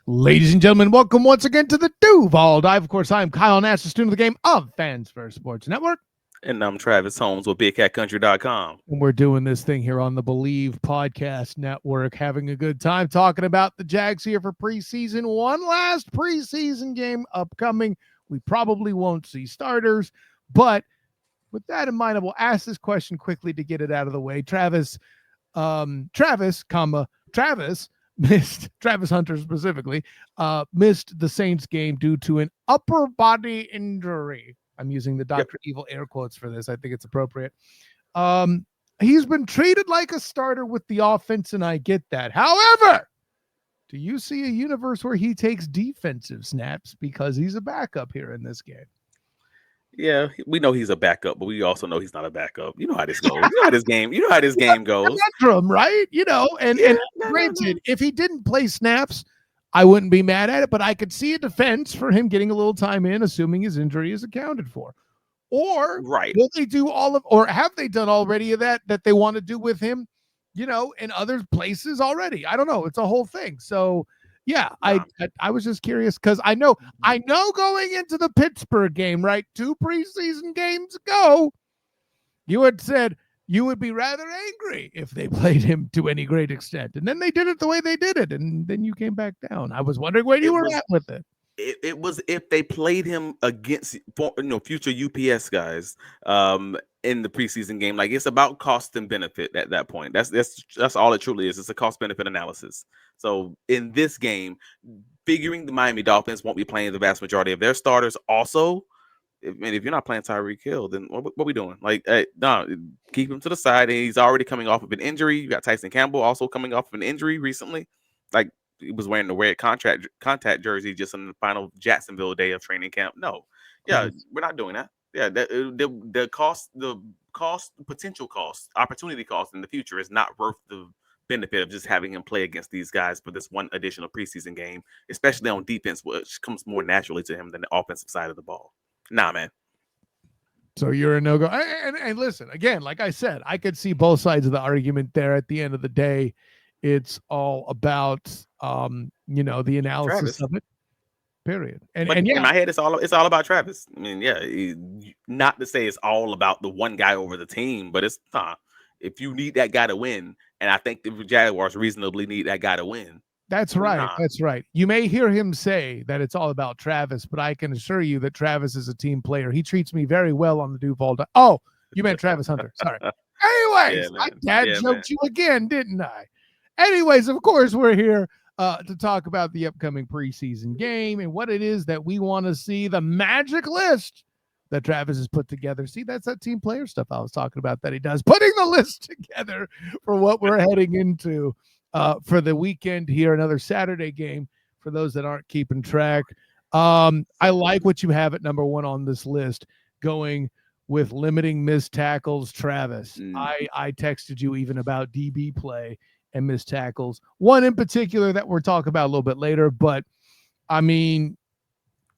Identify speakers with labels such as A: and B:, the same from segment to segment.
A: Ladies and gentlemen, welcome once again to the Duval Dive. Of course, I'm Kyle Nash, the student of the game of Fans First Sports Network.
B: And I'm Travis Holmes with BigCatCountry.com.
A: And we're doing this thing here on the Believe Podcast Network, having a good time talking about the Jags here for preseason. One last preseason game upcoming. We probably won't see starters, but with that in mind, I will ask this question quickly to get it out of the way. Travis missed, Travis Hunter specifically, missed the Saints game due to an upper body injury. I'm using the Dr. Evil air quotes for this. I think it's appropriate. He's been treated like a starter with the offense, and I get that. However, do you see a universe where he takes defensive snaps because he's a backup here in this game?
B: Yeah, we know he's a backup, but we also know he's not a backup. You know how this goes. You know how this game goes.
A: Conundrum, right? And granted, if he didn't play snaps, I wouldn't be mad at it, but I could see a defense for him getting a little time in, assuming his injury is accounted for. Or will they do or have they done already that they want to do with him, in other places already? I don't know. It's a whole thing. So yeah, I was just curious because I know going into the Pittsburgh game, right? 2 preseason games ago, you had said you would be rather angry if they played him to any great extent. And then they did it the way they did it. And then you came back down. I was wondering where you were at with it.
B: It was if they played him against future UPS guys in the preseason game. Like, it's about cost and benefit at that point. That's all it truly is. It's a cost benefit analysis. So in this game, figuring the Miami Dolphins won't be playing the vast majority of their starters. Also, if you're not playing Tyreek Hill, then what are we doing? Like, no, keep him to the side. And he's already coming off of an injury. You got Tyson Campbell also coming off of an injury recently. Like, he was wearing the red contact jersey just on the final Jacksonville day of training camp. No, yeah, we're not doing that. Yeah, the potential cost, opportunity cost in the future is not worth the benefit of just having him play against these guys for this one additional preseason game, especially on defense, which comes more naturally to him than the offensive side of the ball. Nah, man.
A: So you're a no-go. And listen, again, like I said, I could see both sides of the argument there. At the end of the day, it's all about the analysis
B: Travis.
A: of it. Period.
B: And in my head, it's all about Travis. I mean, yeah, not to say it's all about the one guy over the team, but it's if you need that guy to win, and I think the Jaguars reasonably need that guy to win.
A: That's right. That's right. You may hear him say that it's all about Travis, but I can assure you that Travis is a team player. He treats me very well on the Duval. Oh, you meant Travis Hunter. Sorry. Anyways, I joked you again, didn't I? Anyways, of course, we're here to talk about the upcoming preseason game and what it is that we want to see, the magic list that Travis has put together. See, that's that team player stuff I was talking about that he does, putting the list together for what we're heading into for the weekend here, another Saturday game for those that aren't keeping track. I like what you have at number 1 on this list, going with limiting missed tackles, Travis. I texted you even about DB play and missed tackles. One in particular that we're talking about a little bit later, but I mean,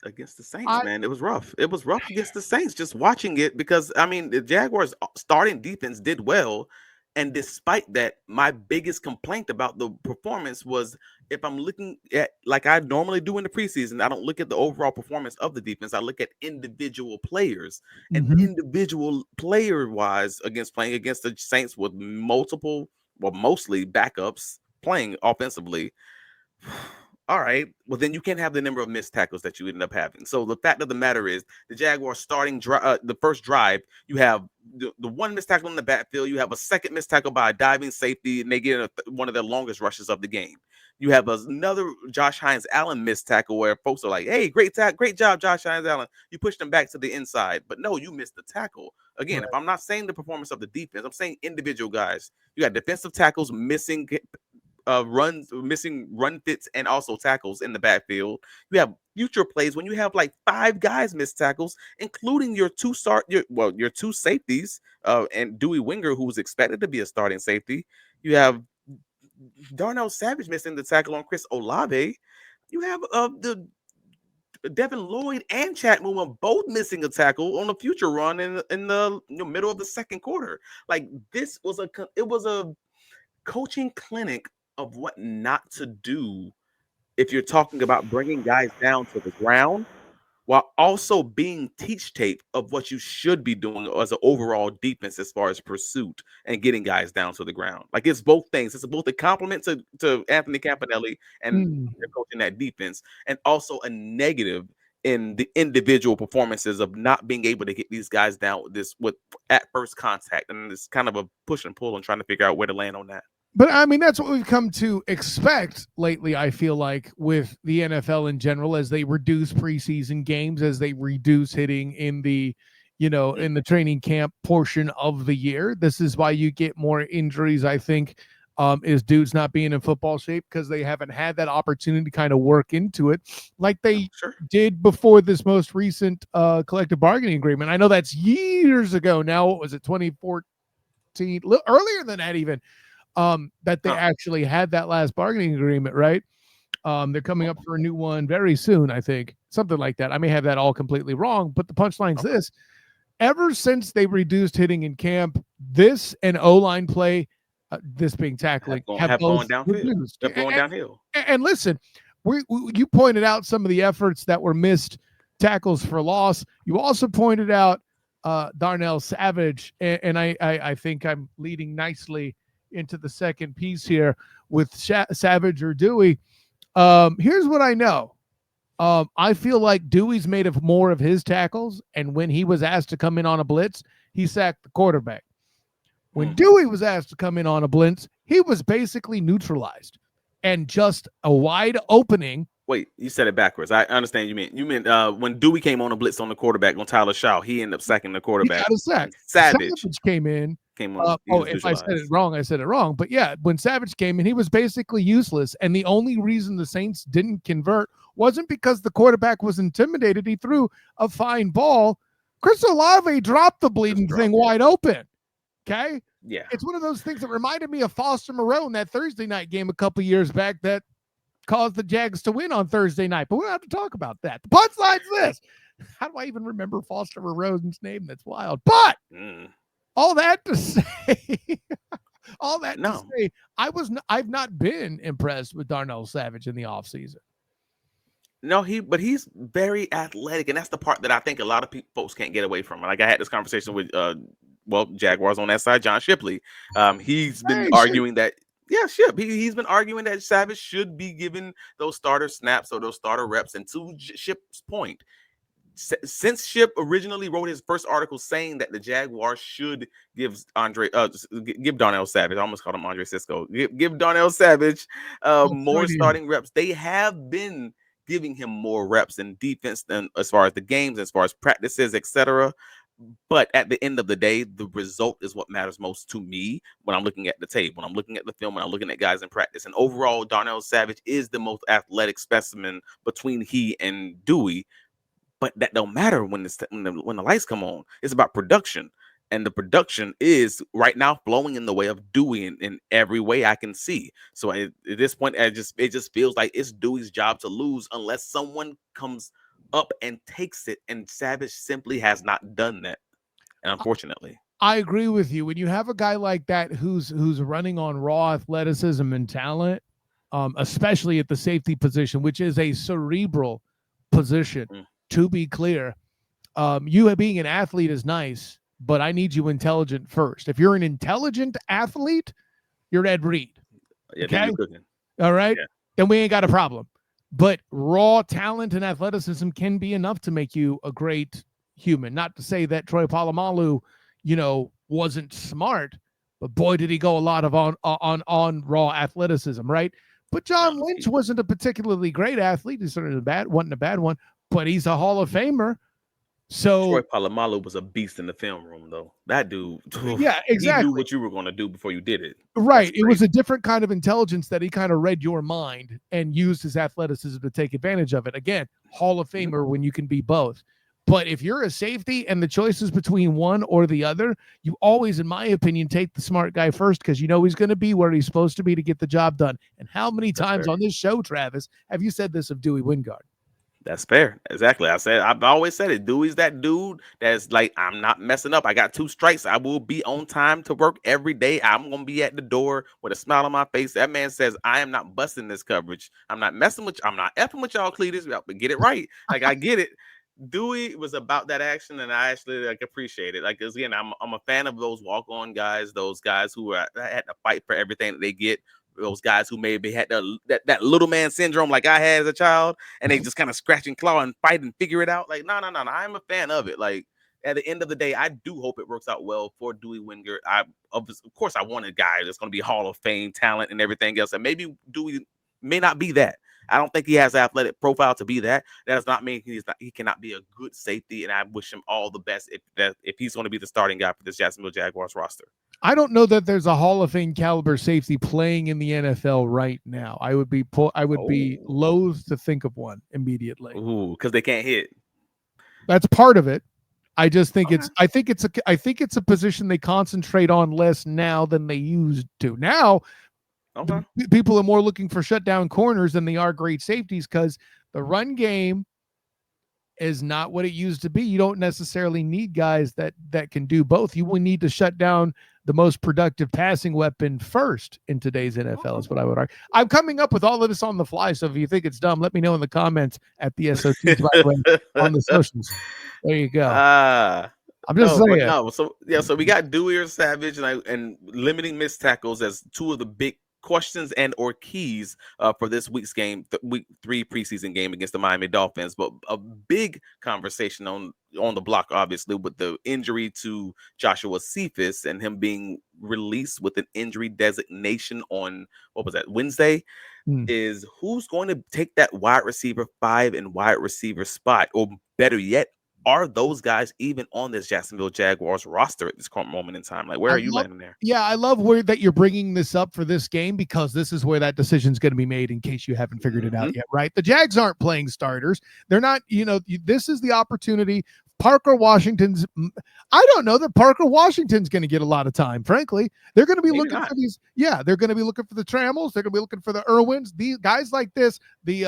B: against the Saints, man, it was rough. It was rough against the Saints just watching it because, I mean, the Jaguars starting defense did well. And despite that, my biggest complaint about the performance was if I'm looking at, like I normally do in the preseason, I don't look at the overall performance of the defense. I look at individual players. And individual player-wise, playing against the Saints with mostly backups playing offensively. All right, well, then you can't have the number of missed tackles that you ended up having. So the fact of the matter is, the Jaguars starting the first drive, you have the one missed tackle in the backfield. You have a second missed tackle by a diving safety, and they get one of their longest rushes of the game. You have another Josh Hines-Allen missed tackle where folks are like, hey, great job, Josh Hines-Allen. You pushed them back to the inside. But no, you missed the tackle. Again, if I'm not saying the performance of the defense, I'm saying individual guys. You got defensive tackles missing run fits and also tackles in the backfield. You have future plays when you have like 5 guys miss tackles, including your two safeties, and Dewey Winger, who was expected to be a starting safety. You have Darnell Savage missing the tackle on Chris Olave. You have the Devin Lloyd and Chad Moore both missing a tackle on a future run in the middle of the second quarter. Like, this was a coaching clinic of what not to do if you're talking about bringing guys down to the ground, while also being teach tape of what you should be doing as an overall defense as far as pursuit and getting guys down to the ground. Like it's both things. It's both a compliment to Anthony Campanelli and coaching that defense, and also a negative in the individual performances of not being able to get these guys down with at first contact. And it's kind of a push and pull and trying to figure out where to land on that.
A: But I mean, that's what we've come to expect lately, I feel like, with the NFL in general, as they reduce preseason games, as they reduce hitting in the, in the training camp portion of the year. This is why you get more injuries, I think, is dudes not being in football shape because they haven't had that opportunity to kind of work into it like they did before this most recent collective bargaining agreement. I know that's years ago now. What was it, 2014? Earlier than that even. That they actually had that last bargaining agreement, right? They're coming up for a new one very soon, I think. Something like that. I may have that all completely wrong, but the punchline's this. Ever since they reduced hitting in camp, this and O-line play, this being tackling,
B: have gone downhill. They're going downhill.
A: And listen, you pointed out some of the efforts that were missed tackles for loss. You also pointed out Darnell Savage, and I think I'm leading nicely into the second piece here with Savage or Dewey. Here's what I know. I feel like Dewey's made of more of his tackles, and when he was asked to come in on a blitz, he sacked the quarterback. When Dewey was asked to come in on a blitz, he was basically neutralized and just a wide opening.
B: Wait, you said it backwards. I understand you meant when Dewey came on a blitz on the quarterback on Tyler Shaw, he ended up sacking the quarterback.
A: He got a sack. Savage came in. If I said it wrong, I said it wrong. But yeah, when Savage came in, he was basically useless. And the only reason the Saints didn't convert wasn't because the quarterback was intimidated. He threw a fine ball. Chris Olave dropped the bleeding thing wide open. Okay?
B: Yeah.
A: It's one of those things that reminded me of Foster Moreau in that Thursday night game a couple years back that caused the Jags to win on Thursday night. But we don't have to talk about that. The punchline's this. How do I even remember Foster Moreau's name? That's wild. But all that to say, I've not been impressed with Darnell Savage in the offseason.
B: No, but he's very athletic, and that's the part that I think a lot of folks can't get away from. Like I had this conversation with, Jaguars on that side, John Shipley. He's been arguing that. Yeah, Ship. He's been arguing that Savage should be given those starter snaps or those starter reps. And to Ship's point, since Ship originally wrote his first article saying that the Jaguars should give Darnell Savage, I almost called him Andre Cisco, give Darnell Savage more starting reps. They have been giving him more reps in defense than as far as the games, as far as practices, etc. But at the end of the day, the result is what matters most to me when I'm looking at the tape, when I'm looking at the film, when I'm looking at guys in practice. And overall, Darnell Savage is the most athletic specimen between he and Dewey. But that don't matter when the lights come on. It's about production. And the production is right now flowing in the way of Dewey in every way I can see. So at this point, it just feels like it's Dewey's job to lose unless someone comes up and takes it, and Savage simply has not done that. And unfortunately,
A: I agree with you. When you have a guy like that who's running on raw athleticism and talent, especially at the safety position, which is a cerebral position, to be clear, you being an athlete is nice, but I need you intelligent first. If you're an intelligent athlete, you're Ed Reed.
B: Okay?
A: All right? Yeah. Then we ain't got a problem. But raw talent and athleticism can be enough to make you a great human. Not to say that Troy Polamalu, wasn't smart, but boy, did he go a lot of on raw athleticism, right? But John Lynch wasn't a particularly great athlete. He certainly wasn't a bad one, but he's a Hall of Famer. So
B: Troy Polamalu was a beast in the film room, though. That dude,
A: yeah, exactly.
B: He knew what you were going to do before you did it.
A: Right. It was a different kind of intelligence that he kind of read your mind and used his athleticism to take advantage of it. Again, Hall of Famer when you can be both. But if you're a safety and the choice is between one or the other, you always, in my opinion, take the smart guy first because you know he's going to be where he's supposed to be to get the job done. And how many times on this show, Travis, have you said this of Dewey Wingard?
B: That's fair. Exactly. I've always said it. Dewey's that dude that's like, I'm not messing up. I got 2 strikes. I will be on time to work every day. I'm gonna be at the door with a smile on my face. That man says, I am not busting this coverage. I'm not messing with I'm not effing with y'all, Cletus. But get it right. Like I get it. Dewey was about that action, and I actually like appreciate it. Like, 'cause again, I'm a fan of those walk-on guys, those guys who had to fight for everything that they get. Those guys who maybe had that little man syndrome like I had as a child, and they just kind of scratch and claw and fight and figure it out. Like, no. I'm a fan of it. Like, at the end of the day, I do hope it works out well for Dewey Wingert. Of course, I want a guy that's going to be Hall of Fame talent and everything else. And maybe Dewey may not be that. I don't think he has the athletic profile to be that. That does not mean he cannot be a good safety. And I wish him all the best if he's going to be the starting guy for this Jacksonville Jaguars roster.
A: I don't know that there's a Hall of Fame caliber safety playing in the NFL right now. I would be loath to think of one immediately.
B: Ooh, because they can't hit.
A: That's part of it. I just think I think it's a position they concentrate on less now than they used to. Now, people are more looking for shutdown corners than they are great safeties because the run game is not what it used to be. You don't necessarily need guys that can do both. You will need to shut down the most productive passing weapon first in today's NFL is what I would argue. I'm coming up with all of this on the fly, so if you think it's dumb, let me know in the comments at the SOTs on the socials. There you go. I'm just saying.
B: So we got Dewey or Savage and limiting missed tackles as 2 of the big questions and or keys for this week's game, week 3 preseason game against the Miami Dolphins. But a big conversation on the block, obviously, with the injury to Joshua Cephas and him being released with an injury designation on Wednesday, is who's going to take that wide receiver 5 and wide receiver spot, or better yet, are those guys even on this Jacksonville Jaguars roster at this current moment in time? Like, where are you landing there?
A: Yeah, I love that you're bringing this up for this game because this is where that decision is going to be made in case you haven't figured it out yet, right? The Jags aren't playing starters. They're not, this is the opportunity. Parker Washington's, I don't know that Parker Washington's going to get a lot of time, frankly. They're going to be looking for these. Yeah, they're going to be looking for the Trammels. They're going to be looking for the Irwins. These guys like this, the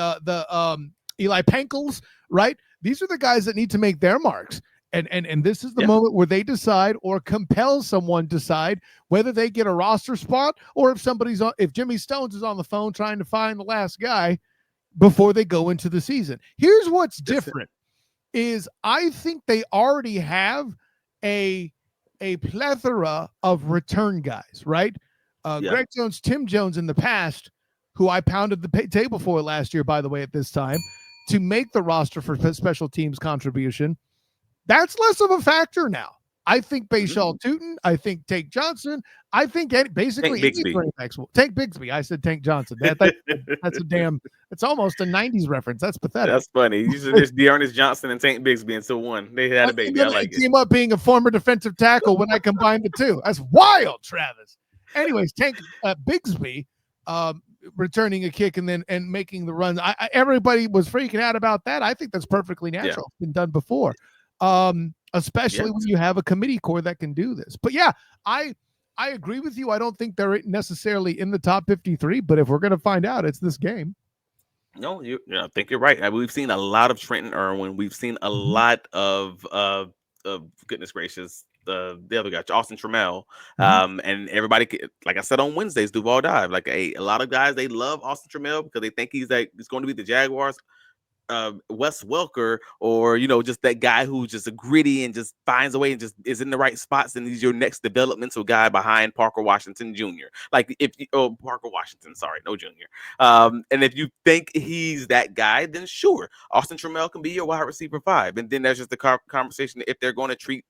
A: Eli Pankels, right? These are the guys that need to make their marks. And this is the moment where they decide or compel someone decide whether they get a roster spot or if Jimmy Stones is on the phone trying to find the last guy before they go into the season. Here's what's different is I think they already have a plethora of return guys, right? Greg Jones, Tim Jones in the past, who I pounded the table for last year, by the way, at this time, to make the roster for special teams contribution. That's less of a factor now. I think Bashaw Tootin. I think Tank Johnson. I think basically
B: Tank Bigsby.
A: Tank Bigsby. I said Tank Johnson. That's a damn. It's almost a '90s reference. That's pathetic.
B: That's funny. You said there's Dearness Johnson and Tank Bigsby into one. They had a baby. I like it.
A: Came up being a former defensive tackle when I combined the two. That's wild, Travis. Anyways, Tank Bigsby. Returning a kick and making the runs. Everybody was freaking out about that. I think that's perfectly natural. Yeah. It's been done before. Especially when you have a committee core that can do this. But yeah, I agree with you. I don't think they're necessarily in the top 53, but if we're going to find out, it's this game.
B: No, I think you're right. We've seen a lot of Trenton Irwin. We've seen a lot of goodness gracious, the other guy, Austin Trammell. And everybody, like I said on Wednesdays, Duval dive. Like a lot of guys, they love Austin Trammell because they think he's going to be the Jaguars Wes Welker, or just that guy who's just a gritty and just finds a way and just is in the right spots, and he's your next developmental guy behind Parker Washington Jr. Like Parker Washington, sorry, no Jr. And if you think he's that guy, then sure, Austin Trammell can be your wide receiver 5, and then there's just the conversation if they're going to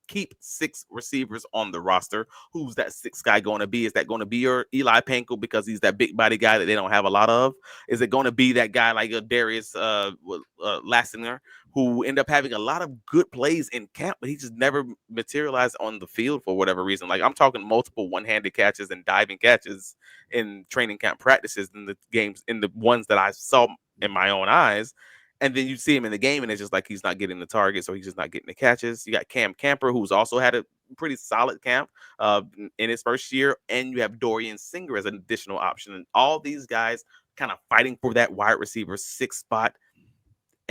B: keep 6 receivers on the roster. Who's that 6th guy going to be? Is that going to be your Eli Pankel because he's that big body guy that they don't have a lot of? Is it going to be that guy like Darius Lassinger, who ended up having a lot of good plays in camp, but he just never materialized on the field for whatever reason? Like, I'm talking multiple one-handed catches and diving catches in training camp practices in the games, in the ones that I saw in my own eyes. And then you see him in the game, and it's just like he's not getting the targets, or he's just not getting the catches. You got Cam Camper, who's also had a pretty solid camp in his first year, and you have Dorian Singer as an additional option. And all these guys kind of fighting for that wide receiver 6 spot.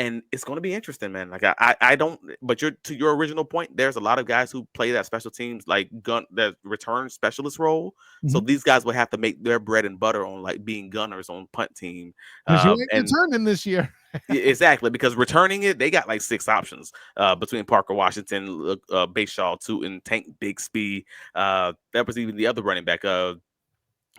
B: And it's going to be interesting, man. Like I don't, but to your original point, there's a lot of guys who play that special teams, like that return specialist role. So these guys will have to make their bread and butter on like being gunners on punt team.
A: Because you ain't
B: And
A: returning this year.
B: exactly, because returning it, they got like 6 options between Parker Washington, Bayshaw, Tootin, Tank Bigsby. That was even the other running back.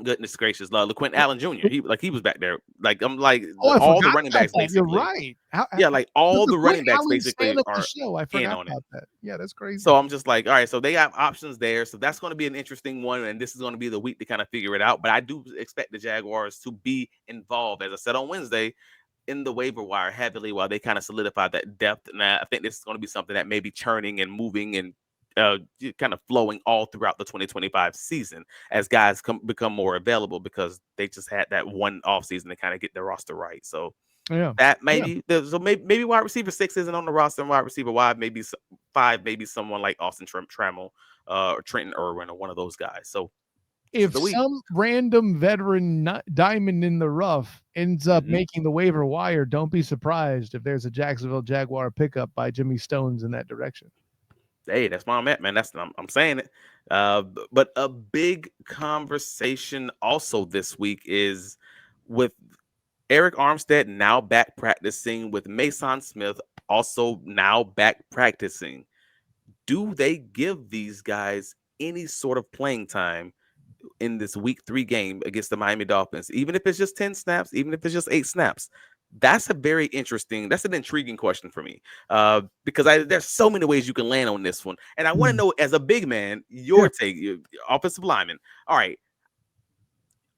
B: Goodness gracious, LaQuint Allen Jr. He was back there. Like I'm like
A: I
B: all the
A: forgot
B: running
A: about
B: backs
A: that. You're
B: basically.
A: right.
B: Yeah, like all the running backs
A: Allen
B: basically
A: stand up the
B: are
A: show. I
B: in
A: forgot
B: on it.
A: about that. Yeah, that's crazy.
B: So I'm just like, all right, so they have options there. So that's going to be an interesting one, and this is going to be the week to kind of figure it out. But I do expect the Jaguars to be involved, as I said on Wednesday, in the waiver wire heavily while they kind of solidify that depth. And I think this is going to be something that may be churning and moving and kind of flowing all throughout the 2025 season as guys become more available because they just had that one off season to kind of get their roster right. So that maybe so maybe wide receiver 6 isn't on the roster, and wide receiver 5 maybe someone like Austin Trammell or Trenton Irwin or one of those guys. So
A: if some random veteran diamond in the rough ends up making the waiver wire, don't be surprised if there's a Jacksonville Jaguar pickup by Jimmy Stones in that direction.
B: Hey, that's where I'm at, man. I'm saying it. But a big conversation also this week is with Eric Armstead now back practicing, with Mason Smith also now back practicing. Do they give these guys any sort of playing time in this week 3 game against the Miami Dolphins, even if it's just 10 snaps, even if it's just 8 snaps? That's an intriguing question for me because there's so many ways you can land on this one. And I want to know, as a big man, your take, offensive lineman. All right.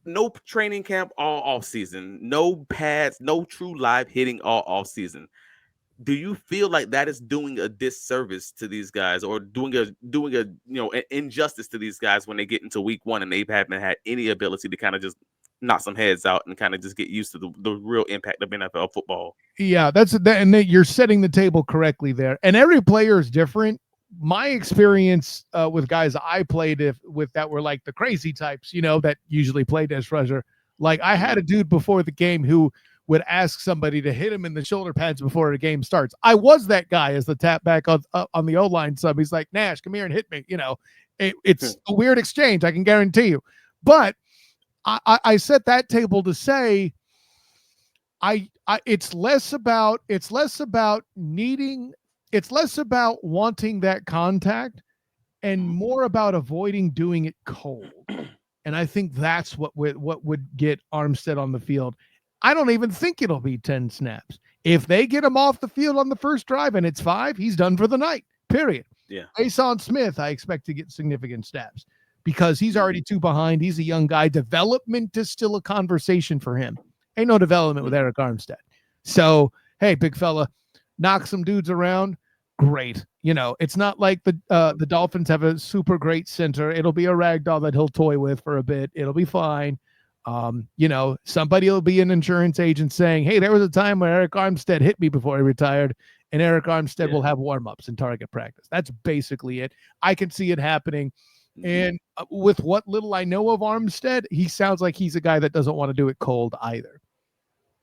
B: No training camp all off season, no pads, no true live hitting all off season. Do you feel like that is doing a disservice to these guys, or doing an injustice to these guys when they get into week 1 and they haven't had any ability to kind of just knock some heads out and kind of just get used to the real impact of NFL football?
A: Yeah, and you're setting the table correctly there. And every player is different. My experience with guys I played with that were like the crazy types, that usually played as rusher. Like I had a dude before the game who would ask somebody to hit him in the shoulder pads before the game starts. I was that guy as the tap back on the O-line sub. He's like, Nash, come here and hit me. It's a weird exchange, I can guarantee you. But I set that table to say, it's less about wanting that contact and more about avoiding doing it cold. And I think that's what would get Armstead on the field. I don't even think it'll be 10 snaps. If they get him off the field on the first drive and it's 5, he's done for the night, period.
B: Yeah.
A: Mason Smith, I expect to get significant snaps because he's already 2 behind. He's a young guy. Development is still a conversation for him. Ain't no development with Eric Armstead. So, hey, big fella, knock some dudes around. Great. It's not like the Dolphins have a super great center. It'll be a ragdoll that he'll toy with for a bit. It'll be fine. Somebody will be an insurance agent saying, hey, there was a time where Eric Armstead hit me before he retired, and Eric Armstead will have warm-ups and target practice. That's basically it. I can see it happening. And with what little I know of Armstead, he sounds like he's a guy that doesn't want to do it cold either.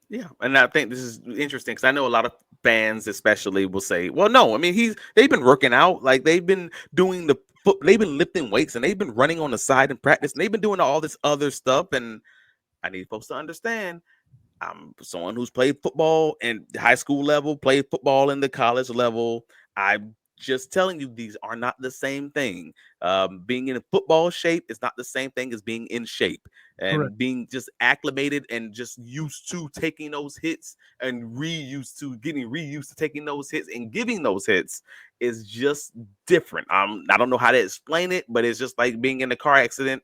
B: Yeah, and I think this is interesting because I know a lot of fans, especially, will say, "Well, no, I mean they've been working out, like they've been doing they've been lifting weights and they've been running on the side in practice and they've been doing all this other stuff." And I need folks to understand, I'm someone who's played football in high school level, played football in the college level. I'm just telling you, these are not the same thing. Being in football shape is not the same thing as being in shape, and Correct. Being just acclimated and just used to taking those hits and getting reused to taking those hits and giving those hits is just different. I don't know how to explain it, but it's just like being in a car accident.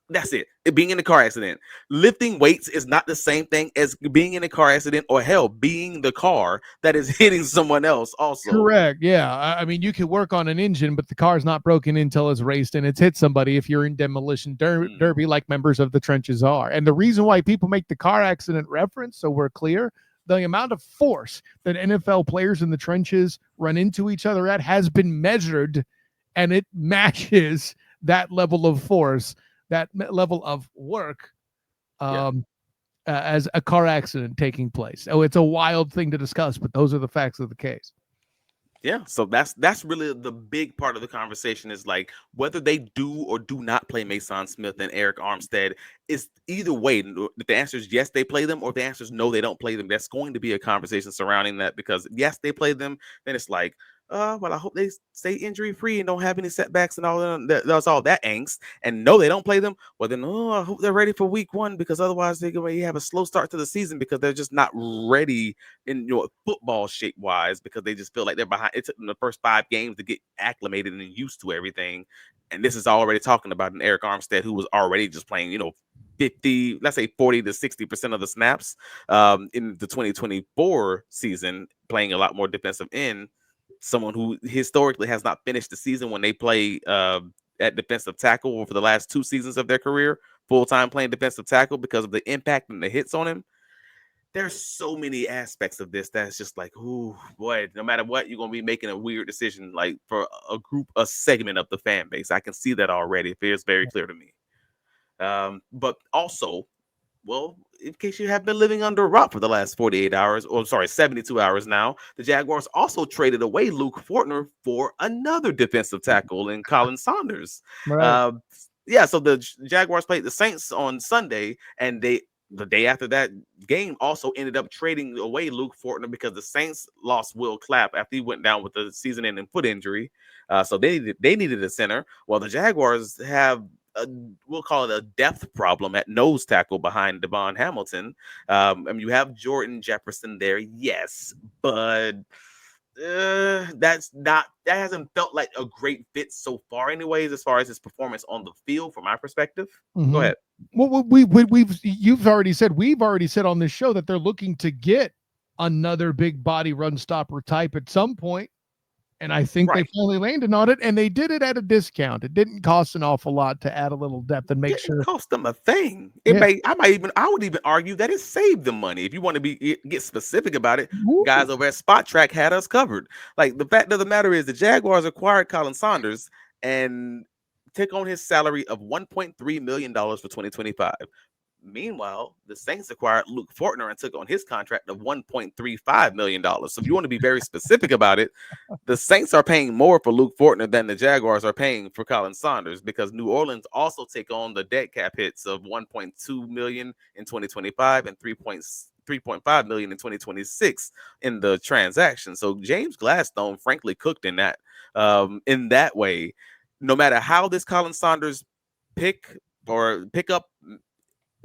B: That's it. Being in a car accident. Lifting weights is not the same thing as being in a car accident, or hell, being the car that is hitting someone else also.
A: Correct. Yeah. I mean, you can work on an engine, but the car's not broken until it's raced and it's hit somebody if you're in demolition derby like members of the trenches are. And the reason why people make the car accident reference, so we're clear, the amount of force that NFL players in the trenches run into each other at has been measured, and it matches that level of force, that level of work as a car accident taking place. Oh, it's a wild thing to discuss, but those are the facts of the case.
B: Yeah, so that's really the big part of the conversation is like whether they do or do not play Mason Smith and Eric Armstead is either way. If the answer is yes, they play them, or if the answer is no, they don't play them. That's going to be a conversation surrounding that because yes, they play them. Then it's like, well, I hope they stay injury free and don't have any setbacks and all that. That's all that angst. And no, they don't play them. Well, then, I hope they're ready for week 1 because otherwise they're going to have a slow start to the season because they're just not ready in football shape wise because they just feel like they're behind. It took them the first 5 games to get acclimated and used to everything. And this is already talking about an Eric Armstead who was already just playing, 50, let's say 40 to 60% of the snaps in the 2024 season, playing a lot more defensive end. Someone who historically has not finished the season when they play at defensive tackle over the last 2 seasons of their career, full-time playing defensive tackle because of the impact and the hits on him. There's so many aspects of this that's just like, oh boy, no matter what, you're going to be making a weird decision, like for a segment of the fan base. I can see that already. It feels very clear to me. But also, well, in case you have been living under a rock for the last 48 hours, or sorry, 72 hours now, the Jaguars also traded away Luke Fortner for another defensive tackle in Khalen Saunders.
A: Right.
B: So the Jaguars played the Saints on Sunday, and the day after that game also ended up trading away Luke Fortner because the Saints lost Will Clapp after he went down with the season-ending foot injury. So they needed a center. Well, the Jaguars have we'll call it a depth problem at nose tackle behind Devon Hamilton. You have Jordan Jefferson there, yes, but that hasn't felt like a great fit so far, anyways, as far as his performance on the field, from my perspective.
A: Mm-hmm.
B: Go ahead.
A: Well, we've already said on this show that they're looking to get another big body run stopper type at some point. And I think they finally landed on it, and they did it at a discount. It didn't cost an awful lot to add a little depth and make sure.
B: It cost them a thing. I would even argue that it saved them money. If you want to get specific about it, guys over at Spot Track had us covered. Like, the fact of the matter is, the Jaguars acquired Khalen Saunders and took on his salary of $1.3 million for 2025. Meanwhile, the Saints acquired Luke Fortner and took on his contract of $1.35 million. So if you want to be very specific about it, the Saints are paying more for Luke Fortner than the Jaguars are paying for Khalen Saunders because New Orleans also take on the dead cap hits of $1.2 million in 2025 and $3.5 million in 2026 in the transaction. So James Gladstone, frankly, cooked in that way. No matter how this Khalen Saunders pickup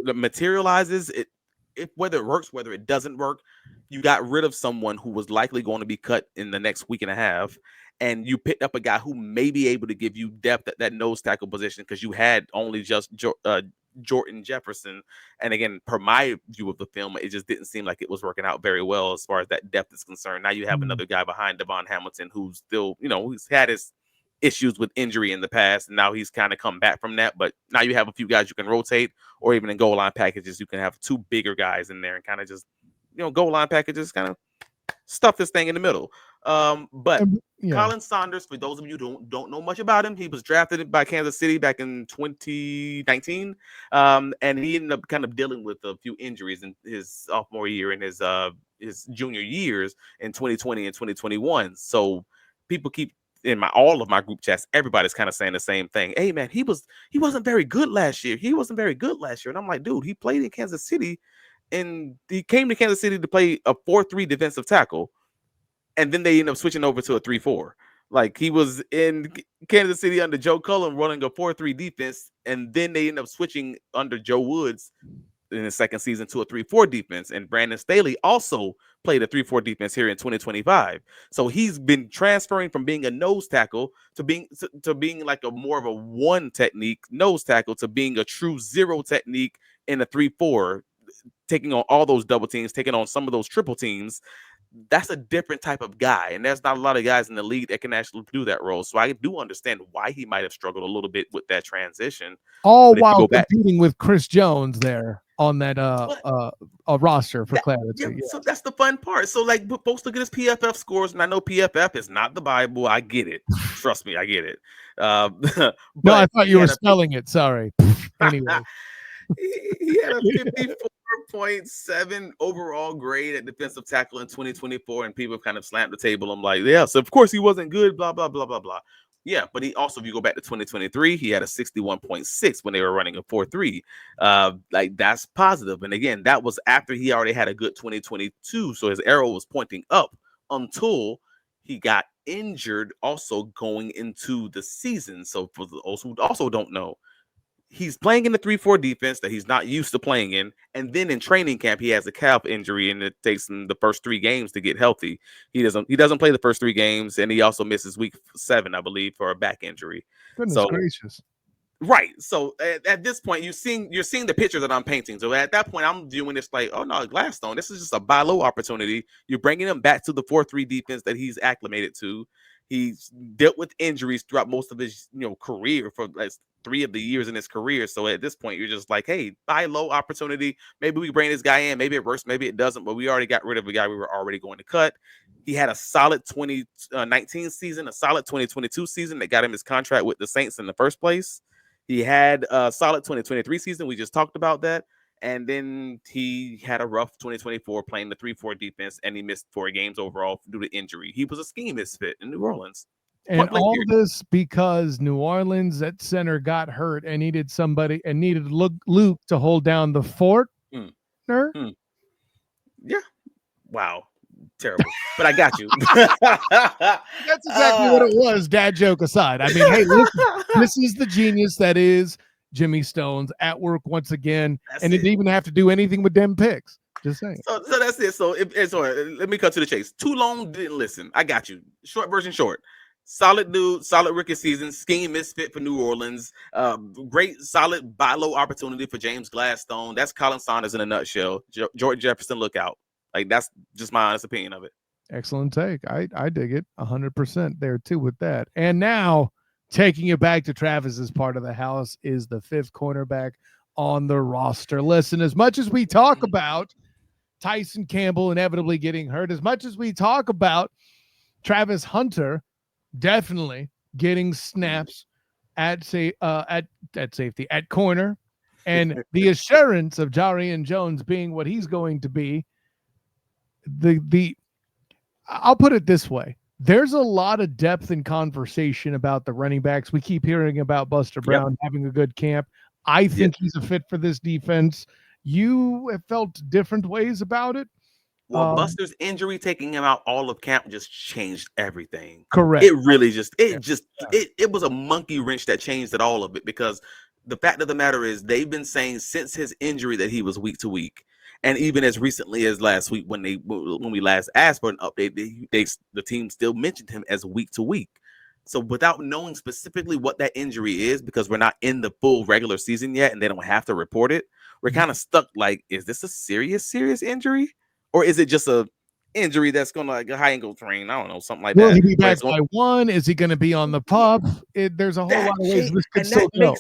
B: materializes, whether it works, whether it doesn't work, you got rid of someone who was likely going to be cut in the next week and a half, and you picked up a guy who may be able to give you depth at that nose tackle position because you had only just Jordan Jefferson. And again, per my view of the film, it just didn't seem like it was working out very well as far as that depth is concerned. Now you have another guy behind Devon Hamilton who's still, who's had his issues with injury in the past, and now he's kind of come back from that. But now you have a few guys you can rotate, or even in goal line packages, you can have 2 bigger guys in there and kind of just, goal line packages, kind of stuff this thing in the middle. But Khalen Saunders, for those of you who don't know much about him, he was drafted by Kansas City back in 2019, and he ended up kind of dealing with a few injuries in his sophomore year and his junior years in 2020 and 2021. So people keep in all of my group chats, everybody's kind of saying the same thing. Hey man, he wasn't very good last year. And I'm like, dude, he played in Kansas City, and he came to Kansas City to play a 4-3 defensive tackle, and then they end up switching over to a 3-4. Like, he was in Kansas City under Joe Cullen running a 4-3 defense, and then they end up switching under Joe Woods in his second season to a 3-4 defense. And Brandon Staley also played a 3-4 defense here in 2025. So he's been transferring from being a nose tackle to being like a more of a 1 technique nose tackle to being a true 0 technique in a 3-4, taking on all those double teams, taking on some of those triple teams. That's a different type of guy, and there's not a lot of guys in the league that can actually do that role. So I do understand why he might have struggled a little bit with that transition.
A: All while competing with Chris Jones there on that roster for clarity.
B: So that's the fun part. So, like, folks look at his PFF scores, and I know PFF is not the Bible. I get it. Trust me, I get it.
A: No, I thought you were spelling it. Sorry. Anyway.
B: He had a 54.7 overall grade at defensive tackle in 2024, and people kind of slammed the table. I'm like, yeah, so of course he wasn't good, blah, blah, blah, blah, blah. Yeah, but he also, if you go back to 2023, he had a 61.6 when they were running a 4-3. Like, that's positive. And again, that was after he already had a good 2022. So his arrow was pointing up until he got injured also going into the season. So for those who also don't know, he's playing in the 3-4 defense that he's not used to playing in. And then in training camp, he has a calf injury, and it takes him the first 3 games to get healthy. He doesn't play the first 3 games, and he also misses week 7, I believe, for a back injury.
A: Goodness gracious.
B: Right. So at this point, you're seeing the picture that I'm painting. So at that point, I'm viewing this like, oh no, Gladstone, this is just a buy low opportunity. You're bringing him back to the 4-3 defense that he's acclimated to. He's dealt with injuries throughout most of his career for like 3 of the years in his career. So at this point, you're just like, hey, buy low opportunity. Maybe we bring this guy in. Maybe it works. Maybe it doesn't. But we already got rid of a guy we were already going to cut. He had a solid 2019 season, a solid 2022 season that got him his contract with the Saints in the first place. He had a solid 2023 season. We just talked about that. And then he had a rough 2024 playing the 3-4 defense, and he missed 4 games overall due to injury. He was a scheme misfit in New Orleans.
A: And all this because New Orleans at center got hurt and needed Luke to hold down the fort.
B: Yeah. Wow. Terrible. But I got you.
A: That's exactly what it was, dad joke aside. I mean, hey, listen, this is the genius that is Jimmy Stones at work once again. He didn't even have to do anything with them picks. Just saying.
B: So that's it. So let me cut to the chase. Too long, didn't listen. I got you. Short version short. Solid dude, solid rookie season, scheme misfit for New Orleans. Great, solid buy low opportunity for James Gladstone. That's Khalen Saunders in a nutshell. Jordan Jefferson, look out. Like, that's just my honest opinion of it.
A: Excellent take. I dig it 100% there too with that. And now taking it back to Travis's part of the house is the 5th cornerback on the roster. Listen, as much as we talk about Tyson Campbell inevitably getting hurt, as much as we talk about Travis Hunter definitely getting snaps at safety, at corner, and the assurance of Jarian Jones being what he's going to be, I'll put it this way. There's a lot of depth and conversation about the running backs. We keep hearing about Buster Brown having a good camp. I think he's a fit for this defense. You have felt different ways about it.
B: Well, Buster's injury taking him out all of camp just changed everything.
A: Correct.
B: It really it was a monkey wrench that changed all of it, because the fact of the matter is they've been saying since his injury that he was week to week. And even as recently as last week, when we last asked for an update, the team still mentioned him as week to week. So without knowing specifically what that injury is, because we're not in the full regular season yet and they don't have to report it, we're kind of stuck. Like, is this a serious injury? Or is it just a injury that's going to, like, a high ankle strain? I don't know, something like that.
A: Will he be back by 1? Is he going to be on the pup? There's a whole lot of ways this could still go.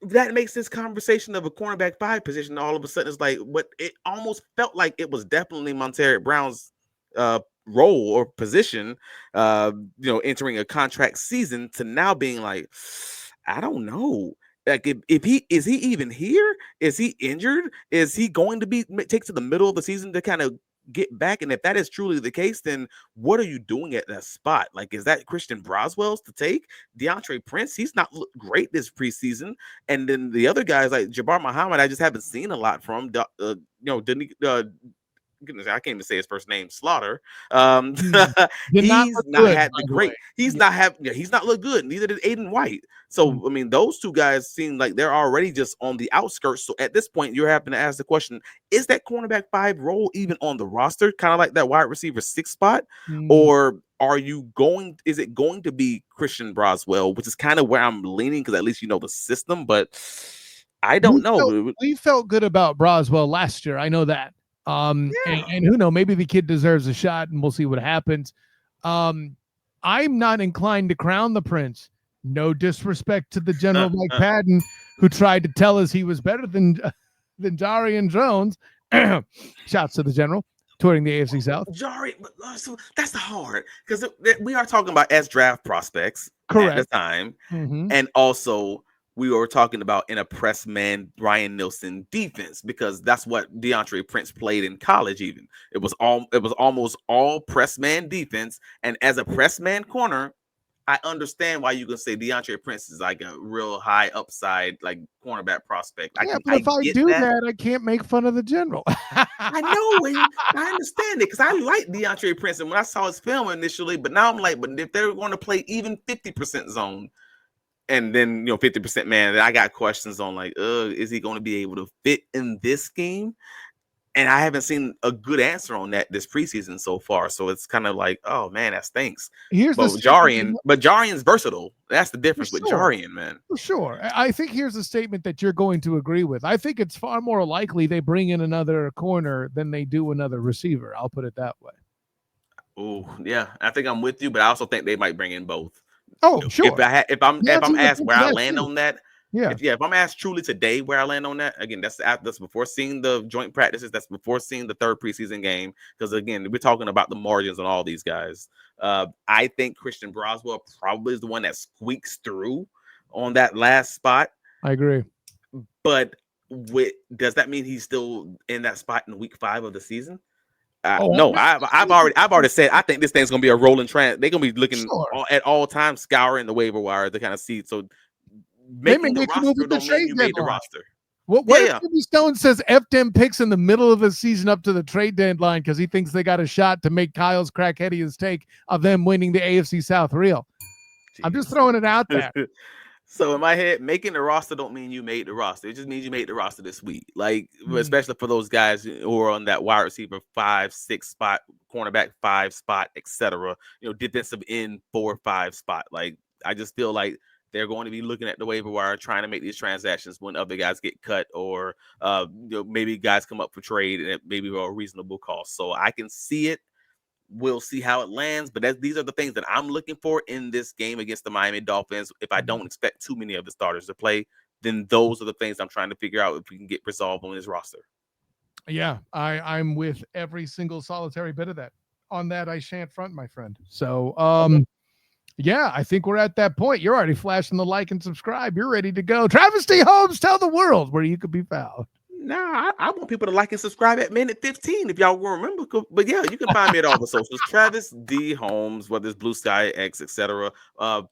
B: That makes this conversation of a cornerback 5 position all of a sudden is like what it almost felt like it was definitely Montaric Brown's role or position, entering a contract season, to now being like, I don't know. Like, if he is he even here? Is he injured? Is he going to take to the middle of the season to kind of get back? And if that is truly the case, then what are you doing at that spot? Like, is that Christian Broswell's to take? DeAndre Prince, he's not looked great this preseason. And then the other guys like Jabbar Muhammad, I just haven't seen a lot from. Goodness, I can't even say his first name, Slaughter. He's not looked good. Neither did Aiden White. So I mean, those two guys seem like they're already just on the outskirts. So at this point, you're having to ask the question: is that cornerback 5 role even on the roster? Kind of like that wide receiver 6 spot, or is it going to be Christian Broswell, which is kind of where I'm leaning, because at least you know the system. But I don't know.
A: We felt good about Broswell last year. I know that. And who knows, maybe the kid deserves a shot, and we'll see what happens. I'm not inclined to crown the prince. No disrespect to the general Mike Patton, who tried to tell us he was better than Jarian Jones. Shouts to the general touring the AFC South.
B: So that's hard, because we are talking about as draft prospects.
A: Correct.
B: At the time, and also we were talking about in a press man Ryan Nielsen defense, because that's what DeAndre Prince played in college. Even it was almost all press man defense, and as a press man corner, I understand why you can say DeAndre Prince is like a real high upside, like cornerback prospect.
A: But if I
B: get
A: do that, I can't make fun of the general.
B: I know, and I understand it because I like DeAndre Prince, and when I saw his film initially, but now I'm like, but if they're going to play even 50% zone, and then 50% man, then I got questions on like, is he going to be able to fit in this scheme? And I haven't seen a good answer on that this preseason so far. So it's kind of like, oh man, that stinks. But Jarian's versatile. That's the difference with Jarian, man.
A: For sure. I think here's a statement that you're going to agree with. I think it's far more likely they bring in another corner than they do another receiver. I'll put it that way.
B: Oh, yeah. I think I'm with you, but I also think they might bring in both.
A: Oh, sure.
B: If I'm asked where I land on that,
A: yeah.
B: If I'm asked truly today where I land on that, again, that's before seeing the joint practices. That's before seeing the third preseason game. Because again, we're talking about the margins on all these guys. I think Christian Broswell probably is the one that squeaks through on that last spot.
A: I agree.
B: But does that mean he's still in that spot in week 5 of the season? No, I've already said I think this thing's gonna be a rolling trend. They're gonna be looking at all times, scouring the waiver wire to kind of see. So making the roster don't mean you made the roster.
A: What if Jimmy Stone says FDM picks in the middle of the season up to the trade deadline because he thinks they got a shot to make Kyle's crackheadiest take of them winning the AFC South real? Jeez. I'm just throwing it out there.
B: So in my head, making the roster don't mean you made the roster. It just means you made the roster this week. Like, especially for those guys who are on that wide receiver 5, 6 spot, cornerback 5 spot, etc. Defensive end 4, 5 spot. Like, I just feel like they're going to be looking at the waiver wire, trying to make these transactions when other guys get cut, or maybe guys come up for trade and maybe a reasonable cost. So I can see it. We'll see how it lands, but these are the things that I'm looking for in this game against the Miami Dolphins. If I don't expect too many of the starters to play, then those are the things I'm trying to figure out if we can get resolved on his roster.
A: Yeah, I'm with every single solitary bit of that. On that, I shan't front, my friend. So, yeah, I think we're at that point. You're already flashing the like and subscribe. You're ready to go. Travis D. Holmes, tell the world where you could be found.
B: Nah, I want people to like and subscribe at minute 15 if y'all will remember. But yeah, you can find me at all the socials. Travis D. Holmes, whether it's Blue Sky X, etc.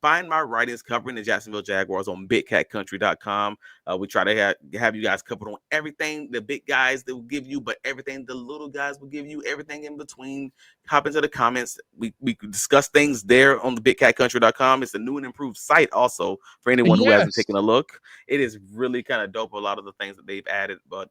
B: Find my writings covering the Jacksonville Jaguars on bigcatcountry.com. We try to have you guys covered on everything the big guys that will give you, but everything the little guys will give you, everything in between. Hop into the comments. We discuss things there on the bigcatcountry.com. It's a new and improved site also for anyone who hasn't taken a look. It is really kind of dope, a lot of the things that they've added. But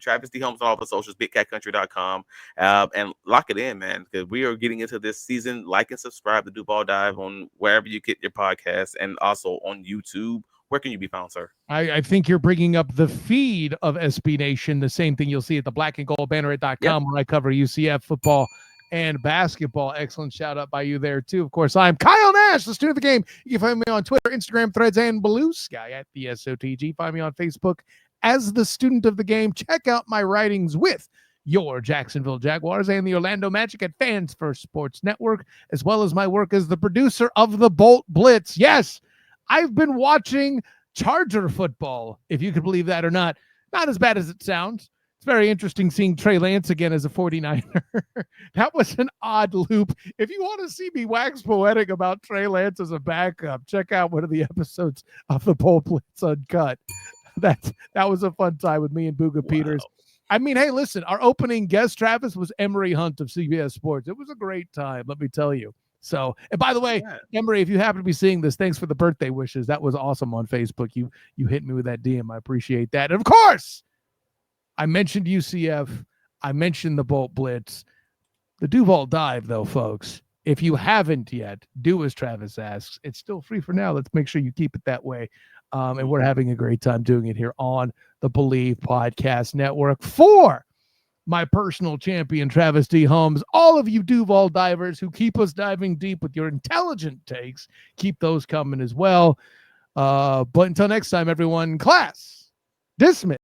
B: Travis D. Holmes on all the socials, bigcatcountry.com. And lock it in, man, because we are getting into this season. Like and subscribe to Duval Dive on wherever you get your podcasts, and also on YouTube. Where can you be found, sir?
A: I think you're bringing up the feed of SB Nation, the same thing you'll see at the blackandgoldbanneret.com where I cover UCF football and basketball. Excellent shout out by you there too. Of course, I'm Kyle Nash, the student of the game. You can find me on Twitter, Instagram, Threads, and Blue Sky at the SOTG. Find me on Facebook as the student of the game. Check out my writings with your Jacksonville Jaguars and the Orlando Magic at Fans First Sports Network, as well as my work as the producer of the Bolt Blitz. Yes, I've been watching Charger football, if you could believe that or not. Not as bad as it sounds. It's very interesting seeing Trey Lance again as a 49er. That was an odd loop. If you want to see me wax poetic about Trey Lance as a backup, check out one of the episodes of the Bolt Blitz Uncut. That was a fun time with me and Booga Peters. I mean, hey, listen, our opening guest, Travis, was Emery Hunt of CBS Sports. It was a great time, let me tell you. So, and by the way, Emery, if you happen to be seeing this, thanks for the birthday wishes. That was awesome on Facebook. You hit me with that DM. I appreciate that. And of course, I mentioned UCF. I mentioned the Bolt Blitz. The Duval Dive, though, folks, if you haven't yet, do as Travis asks. It's still free for now. Let's make sure you keep it that way. And we're having a great time doing it here on the Believe Podcast Network. For my personal champion, Travis D. Holmes, all of you Duval divers who keep us diving deep with your intelligent takes, keep those coming as well. But until next time, everyone, class dismissed.